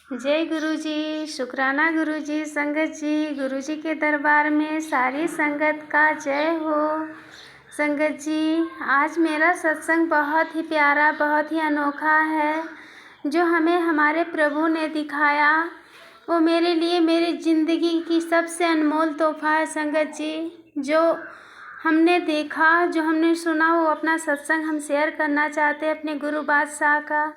जय गुरु जी, शुक्राना गुरु जी, संगत जी, गुरु जी के दरबार में सारी संगत का जय हो। संगत जी, आज मेरा सत्संग बहुत ही प्यारा, बहुत ही अनोखा है। जो हमें हमारे प्रभु ने दिखाया वो मेरे लिए मेरी ज़िंदगी की सबसे अनमोल तोहफा है। संगत जी, जो हमने देखा, जो हमने सुना, वो अपना सत्संग हम शेयर करना चाहते हैं अपने गुरु बादशाह का।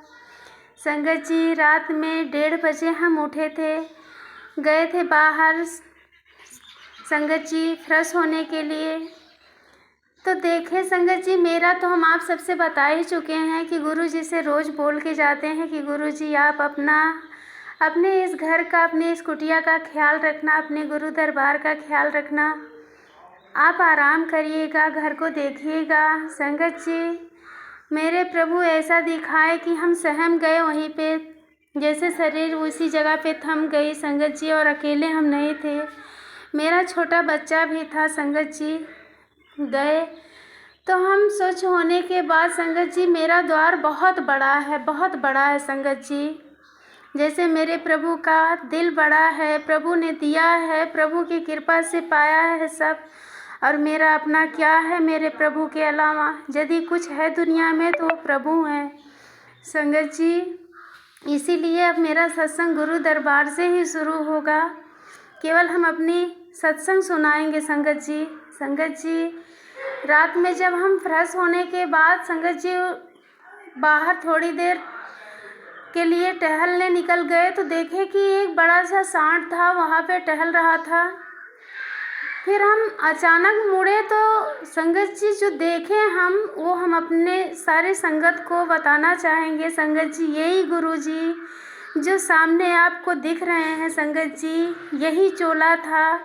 संगत जी, रात में 1:30 बजे हम उठे थे, गए थे बाहर संगत जी फ्रेश होने के लिए। तो देखे संगत जी, मेरा तो हम आप सबसे बता ही चुके हैं कि गुरु जी से रोज़ बोल के जाते हैं कि गुरु जी आप अपने इस घर का, अपने इस कुटिया का ख्याल रखना, अपने गुरु दरबार का ख्याल रखना। आप आराम करिएगा, घर को देखिएगा। संगत जी, मेरे प्रभु ऐसा दिखाए कि हम सहम गए वहीं पे, जैसे शरीर उसी जगह पे थम गई संगत जी। और अकेले हम नहीं थे, मेरा छोटा बच्चा भी था। संगत जी गए तो हम स्वच्छ होने के बाद संगत जी, मेरा द्वार बहुत बड़ा है, बहुत बड़ा है संगत जी। जैसे मेरे प्रभु का दिल बड़ा है, प्रभु ने दिया है, प्रभु की कृपा से पाया है सब। और मेरा अपना क्या है मेरे प्रभु के अलावा? यदि कुछ है दुनिया में तो वो प्रभु हैं संगत जी। इसीलिए अब मेरा सत्संग गुरु दरबार से ही शुरू होगा। केवल हम अपनी सत्संग सुनाएंगे संगत जी। संगत जी, रात में जब हम फ्रेश होने के बाद संगत जी बाहर थोड़ी देर के लिए टहलने निकल गए तो देखे कि एक बड़ा सा सांड था, वहाँ पे टहल रहा था। फिर हम अचानक मुड़े तो संगत जी जो देखे हम अपने सारे संगत को बताना चाहेंगे। संगत जी, यही गुरु जी जो सामने आपको दिख रहे हैं संगत जी, यही चोला था।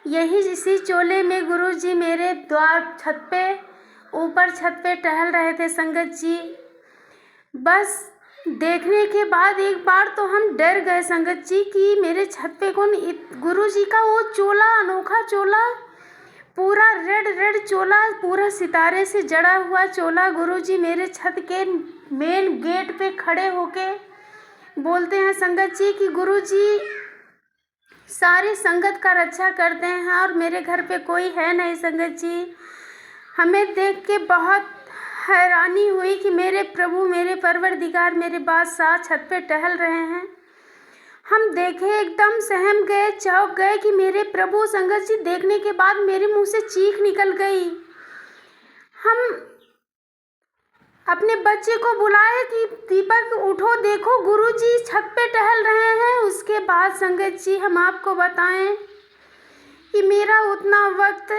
यही इसी चोले में गुरु जी मेरे द्वार छत पे, ऊपर छत पे टहल रहे थे संगत जी। बस देखने के बाद एक बार तो हम डर गए संगत जी कि मेरे छत पे कौन। गुरु जी का वो चोला, अनोखा चोला, पूरा रेड रेड चोला, पूरा सितारे से जड़ा हुआ चोला। गुरु जी मेरे छत के मेन गेट पे खड़े होके बोलते हैं संगत जी कि गुरु जी सारी संगत का रक्षा करते हैं और मेरे घर पे कोई है नहीं। संगत जी, हमें देख के बहुत हैरानी हुई कि मेरे प्रभु, मेरे परवरदिगार, मेरे बादशाह छत पे टहल रहे हैं। हम देखे, एकदम सहम गए, चौंक गए कि मेरे प्रभु। संगत जी, देखने के बाद मेरे मुंह से चीख निकल गई। हम अपने बच्चे को बुलाए कि दीपक उठो, देखो गुरु जी छत पे टहल रहे हैं। उसके बाद संगत जी हम आपको बताएं कि मेरा उतना वक्त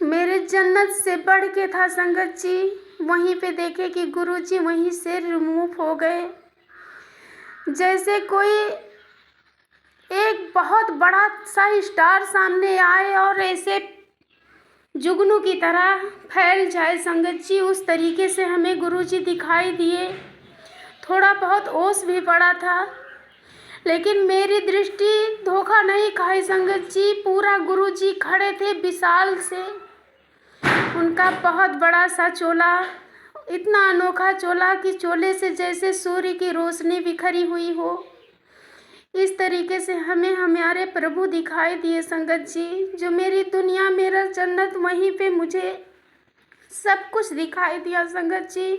मेरे जन्नत से बढ़ के था संगत जी। वहीं पे देखे कि गुरु जी वहीं से रिमूव हो गए, जैसे कोई एक बहुत बड़ा सा स्टार सामने आए और ऐसे जुगनू की तरह फैल जाए संगत जी। उस तरीके से हमें गुरु जी दिखाई दिए। थोड़ा बहुत ओस भी पड़ा था, लेकिन मेरी दृष्टि धोखा नहीं खाई संगत जी। पूरा गुरु जी खड़े थे विशाल से, उनका बहुत बड़ा सा चोला, इतना अनोखा चोला कि चोले से जैसे सूर्य की रोशनी बिखरी हुई हो, इस तरीके से हमें हमारे प्रभु दिखाई दिए संगत जी। जो मेरी दुनिया, मेरा जन्नत, वहीं पे मुझे सब कुछ दिखाई दिया संगत जी।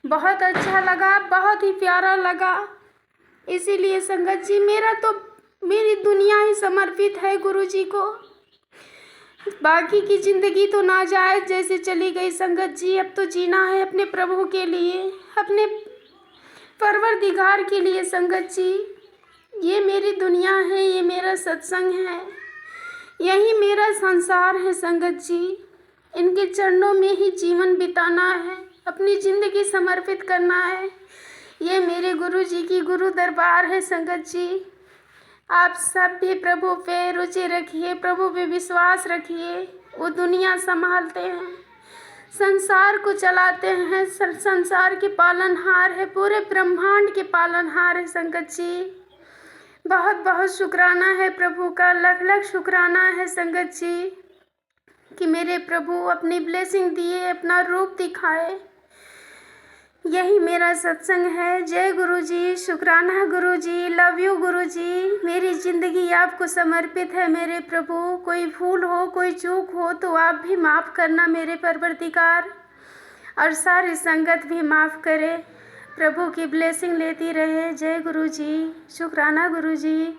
बहुत अच्छा लगा, बहुत ही प्यारा लगा। इसीलिए संगत जी मेरी दुनिया ही समर्पित है गुरु जी को। बाकी की ज़िंदगी तो नाजायज़ जैसे चली गई संगत जी। अब तो जीना है अपने प्रभु के लिए, अपने परवरदिगार के लिए संगत जी। ये मेरी दुनिया है, ये मेरा सत्संग है, यही मेरा संसार है संगत जी। इनके चरणों में ही जीवन बिताना है, अपनी ज़िंदगी समर्पित करना है। ये मेरे गुरु जी की गुरु दरबार है संगत जी। आप सब भी प्रभु पे रुचि रखिए, प्रभु पे विश्वास रखिए। वो दुनिया संभालते हैं, संसार को चलाते हैं, संसार के पालनहार है, पूरे ब्रह्मांड के पालनहार है संगत जी। बहुत बहुत शुक्राना है प्रभु का, लख लख शुक्राना है संगत जी कि मेरे प्रभु अपनी ब्लेसिंग दिए, अपना रूप दिखाए। यही मेरा सत्संग है। जय गुरु जी, शुक्राना गुरु जी, लव यू गुरु जी। मेरी ज़िंदगी आपको समर्पित है मेरे प्रभु। कोई भूल हो, कोई चूक हो तो आप भी माफ़ करना मेरे परवरदिगार, और सारी संगत भी माफ़ करे। प्रभु की ब्लेसिंग लेती रहे। जय गुरु जी, शुक्राना गुरु जी।